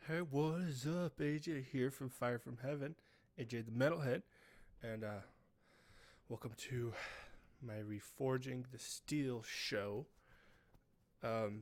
Hey, what is up? AJ here from Fire from Heaven, AJ the Metalhead, and welcome to my Reforging the Steel show.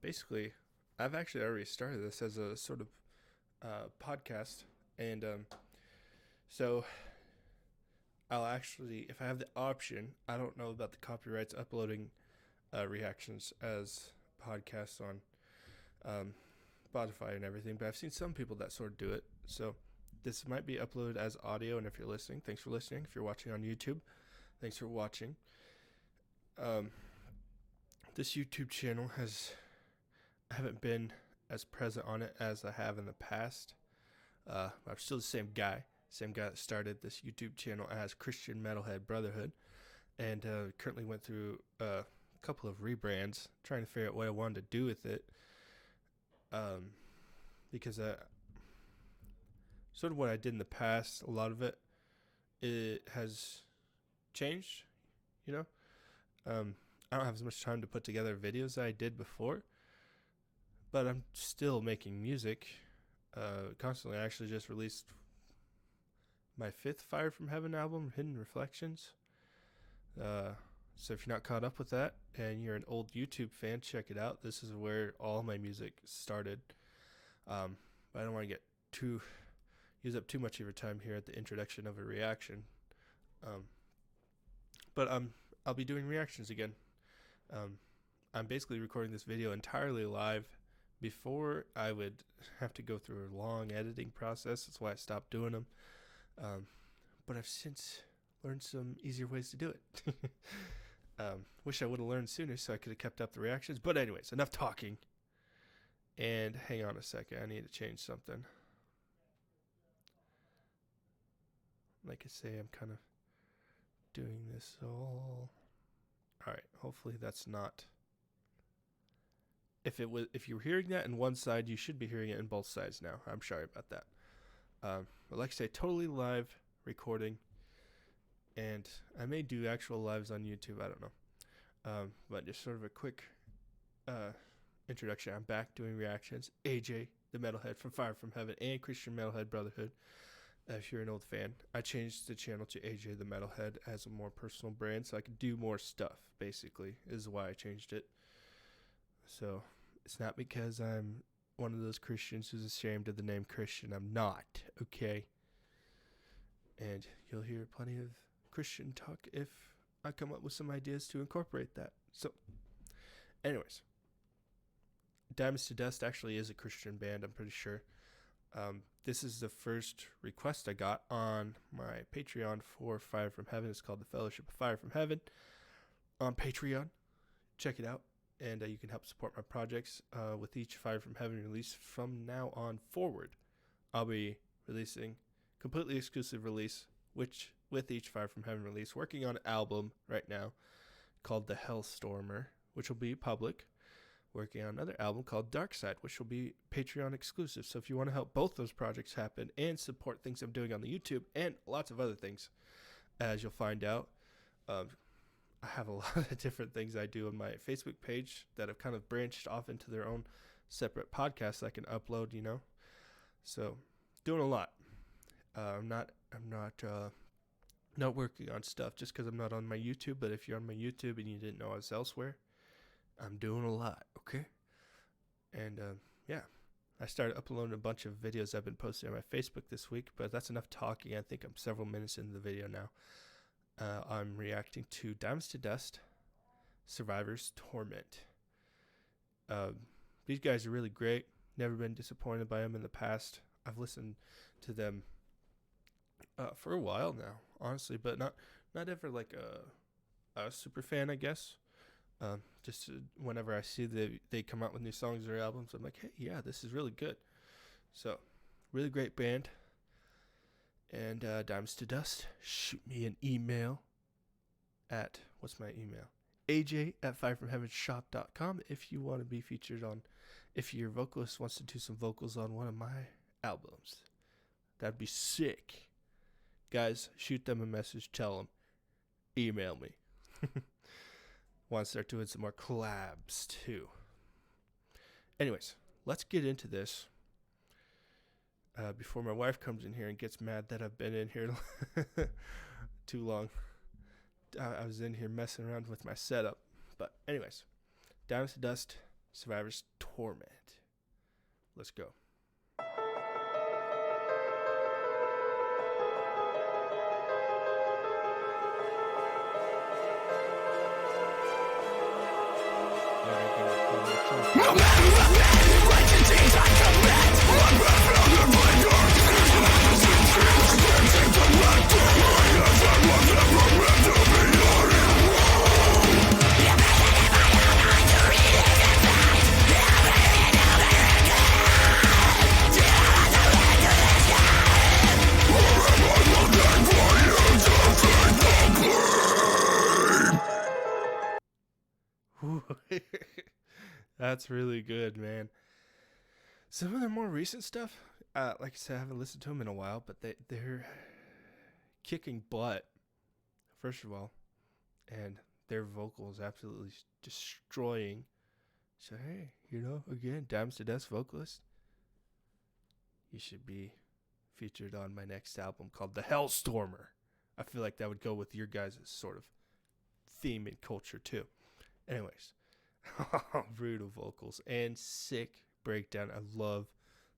Basically, I've actually already started this as a sort of podcast, and so I'll actually, if I have the option, I don't know about the copyrights uploading reactions as podcasts on Spotify and everything, but I've seen some people that sort of do it. So this might be uploaded as audio, and if you're listening, thanks for listening. If you're watching on YouTube, thanks for watching. This YouTube channel I haven't been as present on it as I have in the past. I'm still the same guy that started this YouTube channel as Christian Metalhead Brotherhood, and currently went through a couple of rebrands, trying to figure out what I wanted to do with it. Because sort of what I did in the past, a lot of it has changed, you know. I don't have as much time to put together videos as I did before, but I'm still making music constantly. I actually just released my 5th Fire from Heaven album, Hidden Reflections. So if you're not caught up with that and you're an old YouTube fan, check it out. This is where all my music started. But I don't want to use up too much of your time here at the introduction of a reaction. But I'll be doing reactions again. I'm basically recording this video entirely live. Before, I would have to go through a long editing process. That's why I stopped doing them. But I've since learned some easier ways to do it. Wish I would have learned sooner so I could have kept up the reactions. But anyways, enough talking. And hang on a second, I need to change something. Like I say, I'm kind of doing this all. Alright, hopefully that's not. If you're hearing that in one side, you should be hearing it in both sides now. I'm sorry about that. But like I say, totally live recording. And I may do actual lives on YouTube, I don't know. But just sort of a quick introduction. I'm back doing reactions. AJ, the Metalhead from Fire from Heaven and Christian Metalhead Brotherhood. If you're an old fan, I changed the channel to AJ the Metalhead as a more personal brand so I could do more stuff, basically, is why I changed it. So it's not because I'm one of those Christians who's ashamed of the name Christian. I'm not, okay? And you'll hear plenty of Christian talk if I come up with some ideas to incorporate that. So, anyways, Diamonds to Dust actually is a Christian band, I'm pretty sure. This is the first request I got on my Patreon for Fire from Heaven. It's called the Fellowship of Fire from Heaven on Patreon. Check it out, and you can help support my projects with each Fire from Heaven release from now on forward. I'll be releasing completely exclusive release, which with each Fire from Heaven release, working on an album right now called The Hellstormer, which will be public. Working on another album called Dark Side, which will be Patreon exclusive. So if you want to help both those projects happen and support things I'm doing on the YouTube and lots of other things, as you'll find out, I have a lot of different things I do on my Facebook page that have kind of branched off into their own separate podcasts I can upload, you know. So doing a lot. I'm not working on stuff just because I'm not on my YouTube. But if you're on my YouTube and you didn't know I was elsewhere, I'm doing a lot, okay? And yeah, I started uploading a bunch of videos I've been posting on my Facebook this week, but that's enough talking. I think I'm several minutes into the video now. I'm reacting to Diamonds to Dust, Survivor's Torment. These guys are really great. Never been disappointed by them in the past. I've listened to them for a while now, honestly, but not ever like a super fan, I guess. Just whenever I see they come out with new songs or albums, I'm like, hey, yeah, this is really good. So, really great band. And Diamonds to Dust, shoot me an email at, what's my email? aj@firefromheavenshop.com if you want to be featured on, if your vocalist wants to do some vocals on one of my albums. That'd be sick. Guys, shoot them a message, tell them, email me. Want to start doing some more collabs too. Anyways, let's get into this. before my wife comes in here and gets mad that I've been in here too long. I was in here messing around with my setup. But anyways, Diamonds to Dust, Survivor's Torment. Let's go. No matter what you think I commit, I'm That's really good, man. Some of their more recent stuff, like I said, I haven't listened to them in a while, but they're kicking butt, first of all, and their vocals absolutely destroying. So, hey, again, Diamonds to Dust vocalist, you should be featured on my next album called The Hellstormer. I feel like that would go with your guys' sort of theme and culture, too. Anyways, brutal vocals and sick breakdown. I love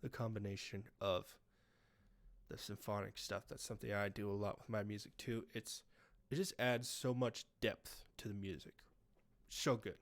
the combination of the symphonic stuff. That's something I do a lot with my music too. It just adds so much depth to the music. So good.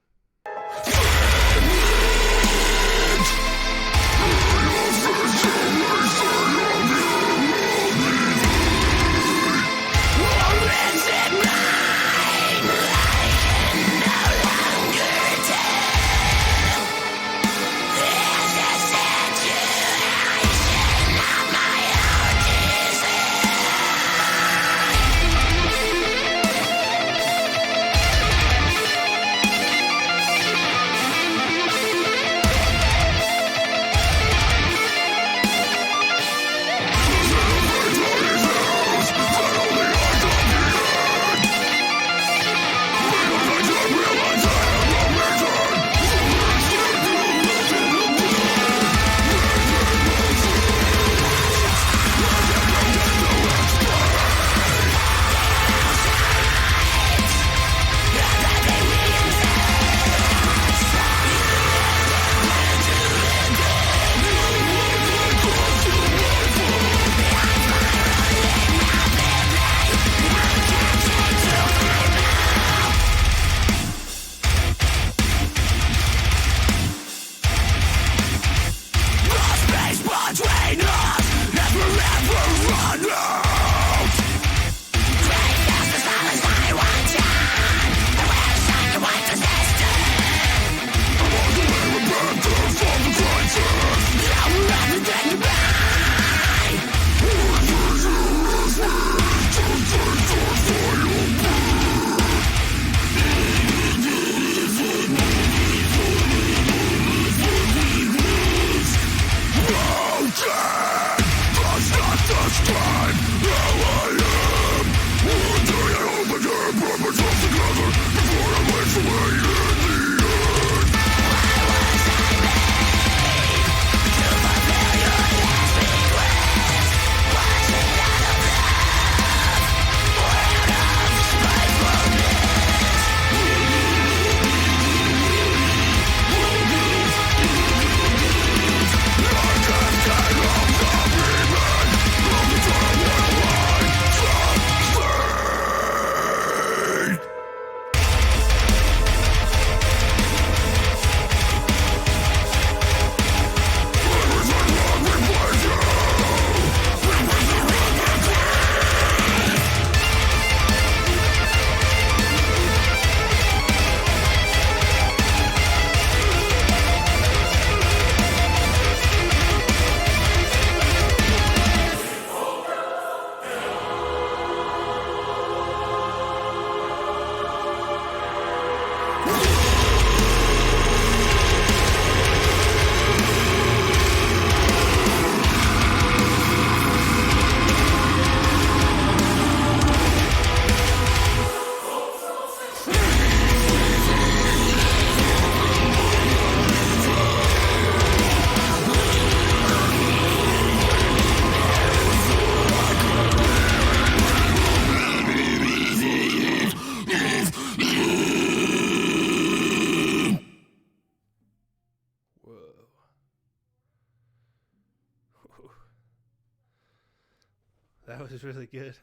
That was really good.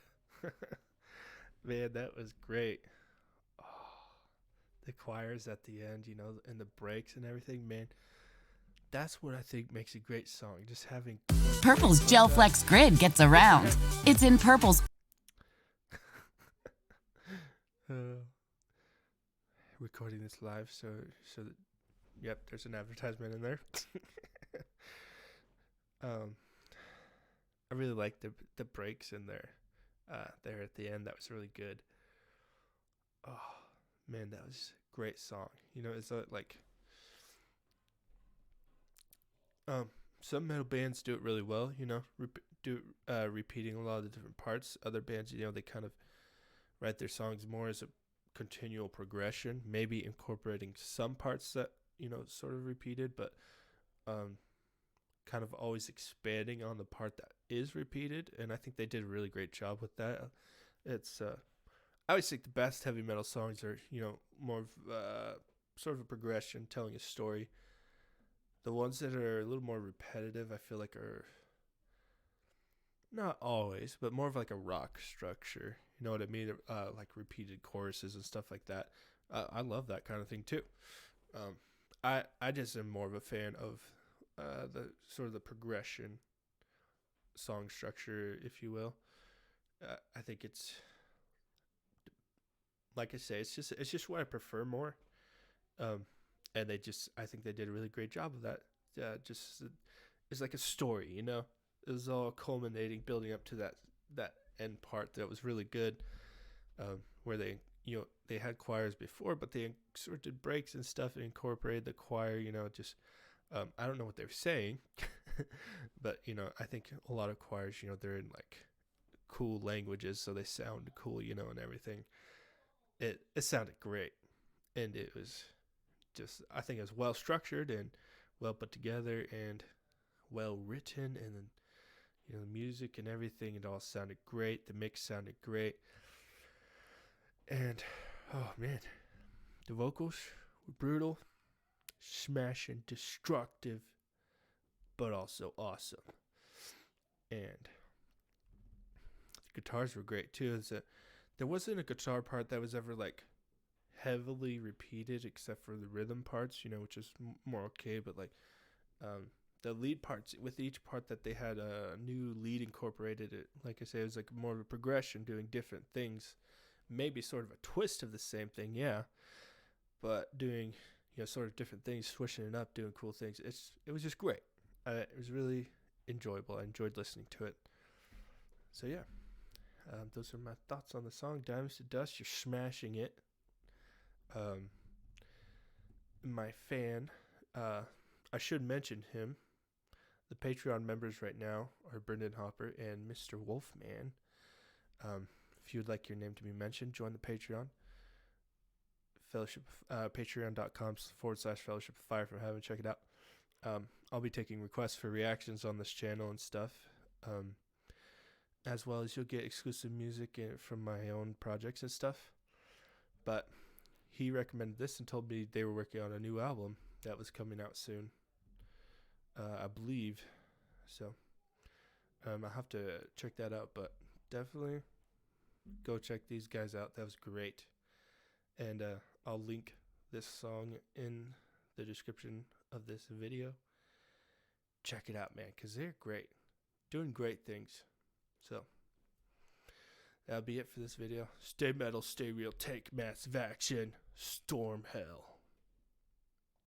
Man, that was great. Oh, the choirs at the end, and the breaks and everything, man. That's what I think makes a great song. Just having Purple's Gel Flex Grid gets around. It's in Purple's recording this live, so that, yep, there's an advertisement in there. I really like the breaks in there. There at the end, that was really good. Oh man, that was a great song. It's like some metal bands do it really well. Repeating a lot of the different parts. Other bands, they kind of write their songs more as a continual progression, maybe incorporating some parts that sort of repeated, but kind of always expanding on the part that is repeated. And I think they did a really great job with that. It's I always think the best heavy metal songs are more of sort of a progression, telling a story. The ones that are a little more repetitive, I feel like, are not always, but more of like a rock structure. You know what I mean? Like repeated choruses and stuff like that. I love that kind of thing too. I just am more of a fan of the sort of the progression song structure, if you will. I think it's, like I say, it's just what I prefer more. And I think they did a really great job of that. It's like a story, It was all culminating, building up to that end part that was really good. Where they had choirs before, but they sort of did breaks and stuff and incorporated the choir. I don't know what they're saying, but I think a lot of choirs, they're in like cool languages, so they sound cool, and everything. It sounded great, and it was just, I think it was well structured and well put together and well written, and then the music and everything, it all sounded great. The mix sounded great, and oh man, the vocals were brutal, smashing, destructive, but also awesome. And the guitars were great too. There wasn't a guitar part that was ever like heavily repeated except for the rhythm parts, which is more okay, but like the lead parts, with each part that they had a new lead incorporated, it, like I say, it was like more of a progression, doing different things, maybe sort of a twist of the same thing, yeah, but doing sort of different things, switching it up, doing cool things. It was just great. It was really enjoyable. I enjoyed listening to it. So yeah, those are my thoughts on the song. Diamonds to Dust, you're smashing it. My fan, I should mention him. The Patreon members right now are Brendan Hopper and Mr. Wolfman. If you'd like your name to be mentioned, join the Patreon. Fellowship, patreon.com/Fellowship of Fire from Heaven. Check it out. I'll be taking requests for reactions on this channel and stuff. As well as you'll get exclusive music from my own projects and stuff. But he recommended this and told me they were working on a new album that was coming out soon. I believe. So I'll have to check that out, but definitely go check these guys out. That was great. And I'll link this song in the description of this video. Check it out, man, because they're great. Doing great things. So that'll be it for this video. Stay metal, stay real, take massive action. Storm hell.